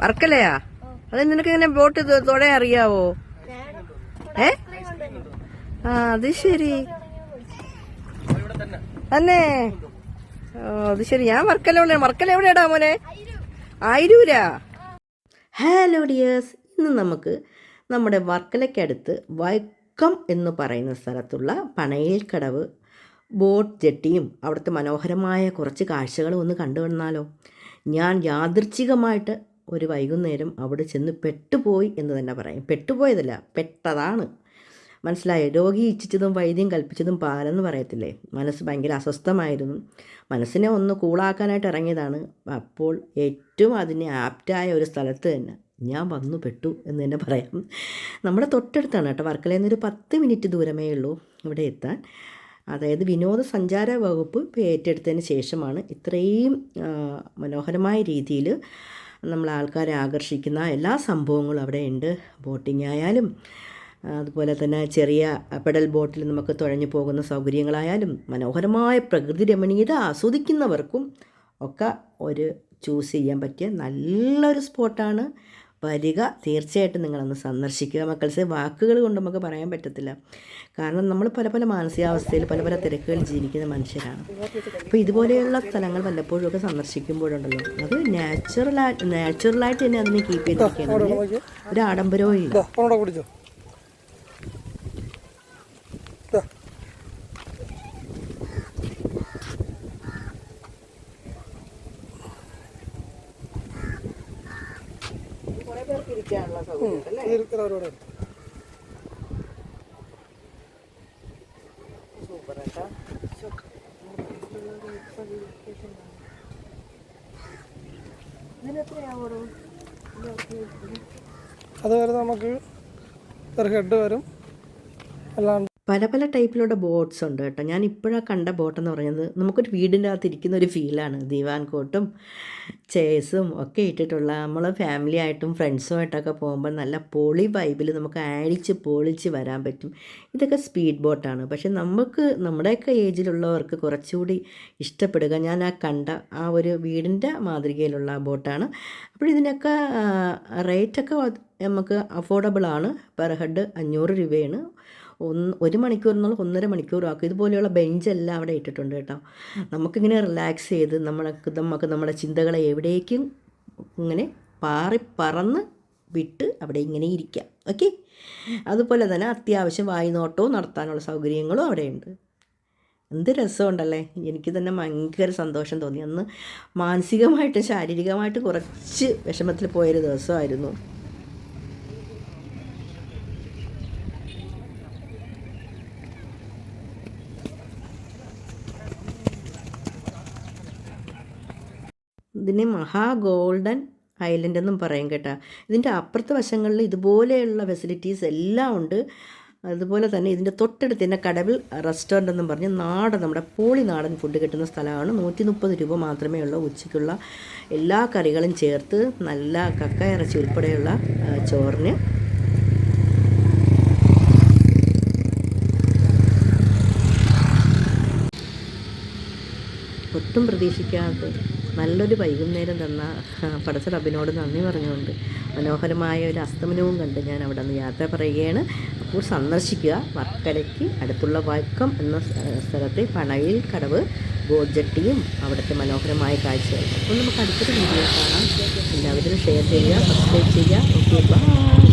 വർക്കലയാ? അത് നിനക്ക് ഇങ്ങനെ ബോട്ട് തൊടയാൻ അറിയാവോ? ആ അത് ശരി തന്നെ. അത് ശരി. ഞാൻ വർക്കല എവിടെയാടാ മോനെ? ആയിരൂരാ. ഹലോ ഡിയേഴ്സ്, ഇന്ന് നമുക്ക് നമ്മുടെ വർക്കലയ്ക്കടുത്ത് വൈക്കം എന്ന് പറയുന്ന സ്ഥലത്തുള്ള പണയിൽ കടവ് ബോട്ട് ജെട്ടിയും അവിടുത്തെ മനോഹരമായ കുറച്ച് കാഴ്ചകളും ഒന്ന് കണ്ടുവന്നാലോ. ഞാൻ യാദൃച്ഛികമായിട്ട് ഒരു വൈകുന്നേരം അവിടെ ചെന്ന് പെട്ടുപോയി എന്ന് തന്നെ പറയാം. പെട്ടുപോയതല്ല, പെട്ടതാണ്. മനസ്സിലായോ? രോഗി ഇച്ഛിച്ചതും വൈദ്യം കൽപ്പിച്ചതും പാലെന്ന് പറയത്തില്ലേ. മനസ്സ് ഭയങ്കര അസ്വസ്ഥമായിരുന്നു. മനസ്സിനെ ഒന്ന് കൂളാക്കാനായിട്ട് ഇറങ്ങിയതാണ്. അപ്പോൾ ഏറ്റവും അതിന് ആപ്റ്റായ ഒരു സ്ഥലത്ത് തന്നെ ഞാൻ വന്നു പെട്ടു എന്ന് തന്നെ പറയാം. നമ്മുടെ തൊട്ടടുത്താണ് കേട്ടോ. വർക്കലയിൽ നിന്നൊരു 10 മിനിറ്റ് ദൂരമേ ഉള്ളൂ ഇവിടെ എത്താൻ. അതായത് വിനോദസഞ്ചാര വകുപ്പ് ഏറ്റെടുത്തതിന് ശേഷമാണ് ഇത്രയും മനോഹരമായ രീതിയിൽ നമ്മൾ ആൾക്കാരെ ആകർഷിക്കുന്ന എല്ലാ സംഭവങ്ങളും അവിടെ ഉണ്ട്. ബോട്ടിംഗ് ആയാലും അതുപോലെ തന്നെ ചെറിയ പെഡൽ ബോട്ടിൽ നമുക്ക് തുഴഞ്ഞു പോകുന്ന സൗകര്യങ്ങളായാലും മനോഹരമായ പ്രകൃതി രമണീയത ആസ്വദിക്കുന്നവർക്കും ഒക്കെ ഒരു ചൂസ് ചെയ്യാൻ പറ്റിയ നല്ലൊരു സ്പോട്ടാണ്. വരിക, തീർച്ചയായിട്ടും നിങ്ങളൊന്ന് സന്ദർശിക്കുക മക്കൾസെ. വാക്കുകൾ കൊണ്ട് നമുക്ക് പറയാൻ പറ്റത്തില്ല. കാരണം നമ്മൾ പല പല മാനസികാവസ്ഥയിൽ പല പല തിരക്കുകളിൽ ജീവിക്കുന്ന മനുഷ്യരാണ്. അപ്പോൾ ഇതുപോലെയുള്ള സ്ഥലങ്ങൾ വല്ലപ്പോഴും ഒക്കെ സന്ദർശിക്കുമ്പോഴുണ്ടല്ലോ അത് നാച്ചുറലായിട്ട് തന്നെ അതിനെ കീപ്പ് ചെയ്തിരിക്കുകയാണ്. ഒരു ആഡംബരവും ഇല്ല. അതുവരെ നമുക്ക് ഹെഡ് വരും. അല്ലാണ്ട് പല പല ടൈപ്പിലുള്ള ബോട്ട്സ് ഉണ്ട് കേട്ടോ. ഞാൻ ഇപ്പോഴാണ് കണ്ട ബോട്ടെന്ന് പറയുന്നത് നമുക്കൊരു വീടിൻ്റെ അകത്ത് ഇരിക്കുന്ന ഒരു ഫീലാണ്. ദിവാൻ കോട്ടും ചെയർസും ഒക്കെ ഇട്ടിട്ടുള്ള നമ്മൾ ഫാമിലി ആയിട്ടും ഫ്രണ്ട്സുമായിട്ടൊക്കെ പോകുമ്പോൾ നല്ല പൊളി വൈബിൽ നമുക്ക് അടിച്ച് പൊളിച്ച് വരാൻ പറ്റും. ഇതൊക്കെ സ്പീഡ് ബോട്ടാണ്. പക്ഷെ നമുക്ക് നമ്മുടെയൊക്കെ ഏജിലുള്ളവർക്ക് കുറച്ചുകൂടി ഇഷ്ടപ്പെടുക ഞാൻ കണ്ട ആ ഒരു വീടിൻ്റെ മാതൃകയിലുള്ള ബോട്ടാണ്. അപ്പോൾ ഇതിനൊക്കെ റേറ്റൊക്കെ നമുക്ക് അഫോർഡബിളാണ്. പെർ ഹെഡ് 500 രൂപയാണ്. 1 മണിക്കൂർ എന്നുള്ള 1.5 മണിക്കൂർ ആക്കും. ഇതുപോലെയുള്ള ബെഞ്ചെല്ലാം അവിടെ ഇട്ടിട്ടുണ്ട് കേട്ടോ. നമുക്കിങ്ങനെ റിലാക്സ് ചെയ്ത് നമുക്ക് നമ്മുടെ ചിന്തകളെ എവിടേക്കും ഇങ്ങനെ പറന്ന് വിട്ട് അവിടെ ഇങ്ങനെ ഇരിക്കാം. ഓക്കെ. അതുപോലെ തന്നെ അത്യാവശ്യം വായുനോട്ടവും നടത്താനുള്ള സൗകര്യങ്ങളും അവിടെയുണ്ട്. എന്ത് രസമുണ്ടല്ലേ. എനിക്ക് തന്നെ ഭയങ്കര സന്തോഷം തോന്നി. അന്ന് മാനസികമായിട്ടും ശാരീരികമായിട്ടും കുറച്ച് വിഷമത്തിൽ പോയൊരു ദിവസമായിരുന്നു. ഇതിനെ മഹാ ഗോൾഡൻ ഐലൻഡ് എന്നും പറയും കേട്ടോ. ഇതിൻ്റെ അപ്പുറത്തെ വശങ്ങളിൽ ഇതുപോലെയുള്ള ഫെസിലിറ്റീസ് എല്ലാം ഉണ്ട്. അതുപോലെ തന്നെ ഇതിൻ്റെ തൊട്ടടുത്ത് തന്നെ കടവിൽ റെസ്റ്റോറൻ്റ് എന്നും പറഞ്ഞ് നമ്മുടെ പോളി നാടൻ ഫുഡ് കിട്ടുന്ന സ്ഥലമാണ്. 130 രൂപ മാത്രമേ ഉള്ളൂ ഉച്ചയ്ക്കുള്ള എല്ലാ കറികളും ചേർത്ത് നല്ല കക്ക ഇറച്ചി ഉൾപ്പെടെയുള്ള ചോറിന്. ഒട്ടും പ്രതീക്ഷിക്കാത്ത നല്ലൊരു വൈകുന്നേരം തന്ന പടച്ചറബിനോട് നന്ദി പറഞ്ഞുകൊണ്ട് മനോഹരമായ ഒരു അസ്തമനവും കണ്ട് ഞാൻ അവിടെ നിന്ന് യാത്ര പറയുകയാണ്. അപ്പോൾ സന്ദർശിക്കുക വർക്കലയ്ക്ക് അടുത്തുള്ള വൈക്കം എന്ന സ്ഥലത്തെ പണയിൽ കടവ് ബോട്ട് ജെട്ടിയും അവിടുത്തെ മനോഹരമായ കാഴ്ചകൾ. അപ്പോൾ നമുക്ക് അടുത്തൊരു വീഡിയോ കാണാം. എല്ലാവരും ഷെയർ ചെയ്യുക, സബ്സ്ക്രൈബ് ചെയ്യുക. Okay, by.